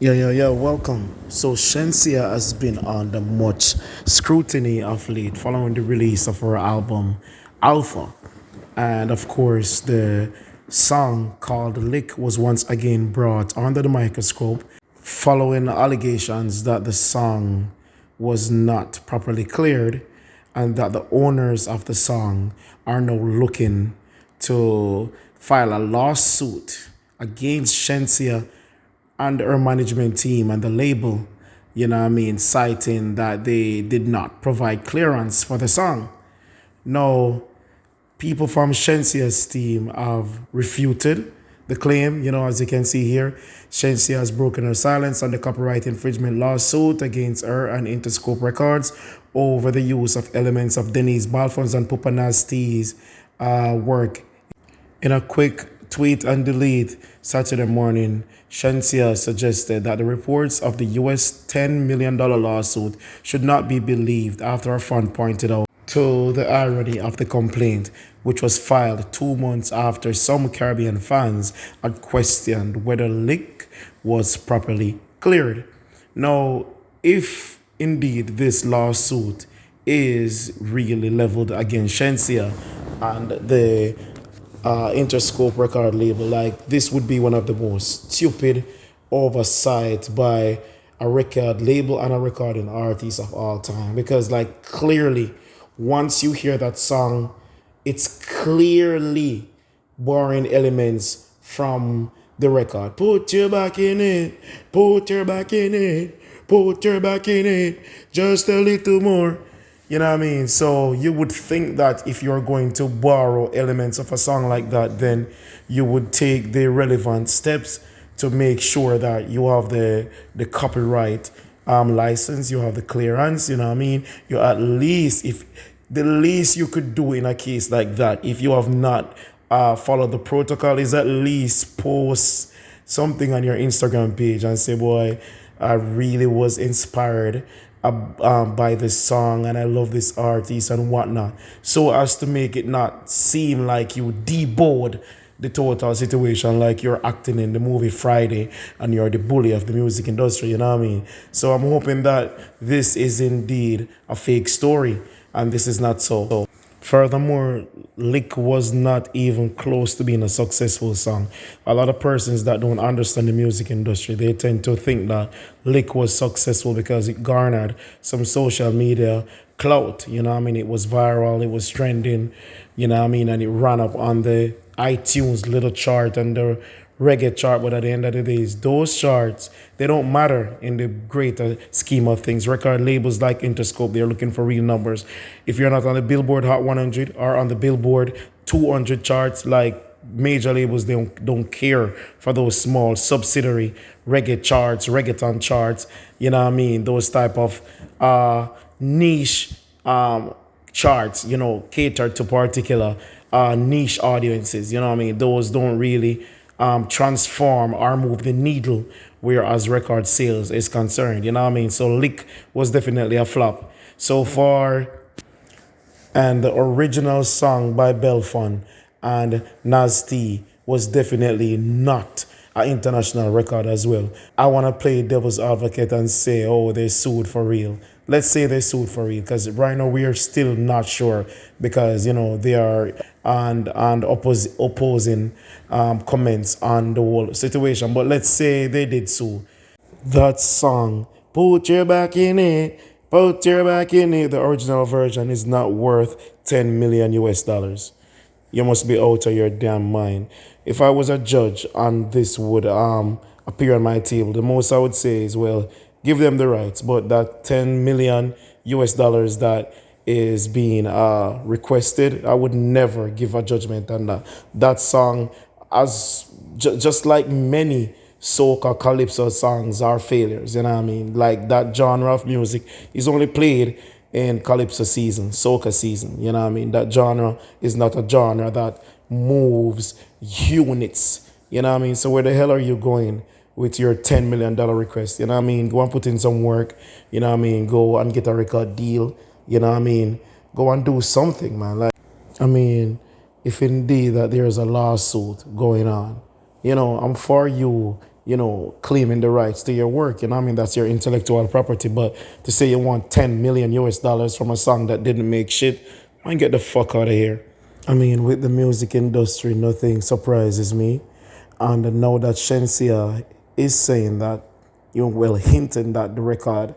Yeah, welcome. So, Shenseea has been under much scrutiny of late following the release of her album Alpha. And of course, the song called Lick was once again brought under the microscope following allegations that the song was not properly cleared and that the owners of the song are now looking to file a lawsuit against Shenseea and her management team and the label, citing that they did not provide clearance for the song. Now, people from Shensea's team have refuted the claim. As you can see here, Shenseea has broken her silence on the copyright infringement lawsuit against her and Interscope Records over the use of elements of Denise Balfon's and Pupa Nasty's work. In a quick tweet and delete Saturday morning, Shenseea suggested that the reports of the US $10 million lawsuit should not be believed after a friend pointed out to the irony of the complaint, which was filed 2 months after some Caribbean fans had questioned whether Lick was properly cleared. Now, if indeed this lawsuit is really leveled against Shenseea and the Interscope record label, like this would be one of the most stupid oversight by a record label and a recording artist of all time, because like clearly once you hear that song, it's clearly borrowing elements from the record. Put your back in it, put your back in it, put your back in it, just a little more. You know what I mean? So you would think that if you're going to borrow elements of a song like that, then you would take the relevant steps to make sure that you have the copyright license, you have the clearance, you know what I mean? You at least, if the least you could do in a case like that, if you have not followed the protocol, is at least post something on your Instagram page and say, boy, I really was inspired by this song and I love this artist and whatnot, so as to make it not seem like you debode the total situation, like you're acting in the movie Friday and you're the bully of the music industry, you know what I mean? So I'm hoping that this is indeed a fake story and this is not so. Furthermore, Lick was not even close to being a successful song. A lot of persons that don't understand the music industry, they tend to think that Lick was successful because it garnered some social media clout. You know what I mean? It was viral, it was trending, you know what I mean? And it ran up on the iTunes little chart and the reggae chart, but at the end of the day, those charts, they don't matter in the greater scheme of things. Record labels like Interscope, they're looking for real numbers. If you're not on the Billboard Hot 100 or on the Billboard 200 charts, like major labels, they don't care for those small subsidiary reggae charts, reggaeton charts, you know what I mean? Those type of niche charts, catered to particular niche audiences, you know what I mean? Those don't really transform or move the needle whereas record sales is concerned, you know what I mean? So Lick was definitely a flop so far. And the original song by Belfon and Nasty was definitely not an international record as well. I want to play devil's advocate and say, oh, they sued for real. Let's say they sued for real, because right now we are still not sure, because they are opposing comments on the whole situation. But let's say they did sue. That song, put your back in it, put your back in it, the original version is not worth 10 million US dollars. You must be out of your damn mind. If I was a judge and this would appear on my table, the most I would say is, well, give them the rights. But that 10 million US dollars that is being requested, I would never give a judgment on that. That song, as just like many soca calypso songs, are failures, you know what I mean? Like that genre of music is only played in calypso season, soca season, you know what I mean? That genre is not a genre that moves units, you know what I mean? So where the hell are you going with your $10 million request? You know what I mean? Go and put in some work, you know what I mean? Go and get a record deal, you know what I mean? Go and do something, man. Like, I mean, if indeed that there's a lawsuit going on, I'm for you claiming the rights to your work. You know what I mean? That's your intellectual property. But to say you want 10 million US dollars from a song that didn't make shit, man, get the fuck out of here. I mean, with the music industry, nothing surprises me. And now that Shenseea is saying that, well, hinting that the record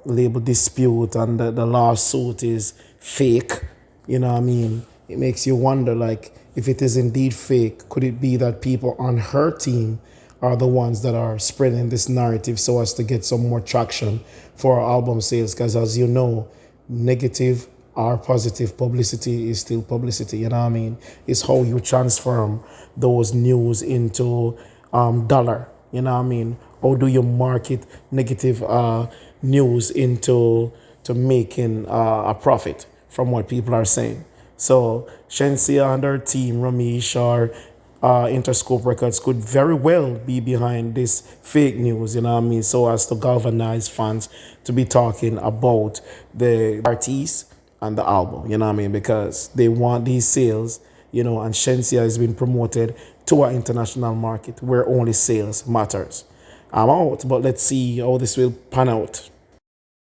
label dispute and the lawsuit is fake, you know what I mean? It makes you wonder, like, if it is indeed fake, could it be that people on her team are the ones that are spreading this narrative so as to get some more traction for our album sales? Because as you know, negative or positive publicity is still publicity, you know what I mean? It's how you transform those news into dollar, you know what I mean? How do you market negative news into to making a profit from what people are saying? So Shenseea and her team, Ramesh or Interscope Records, could very well be behind this fake news, you know what I mean, so as to galvanize fans to be talking about the artiste and the album, you know what I mean, because they want these sales, and Shenseea is being promoted to our international market where only sales matters. I'm out, but let's see how this will pan out.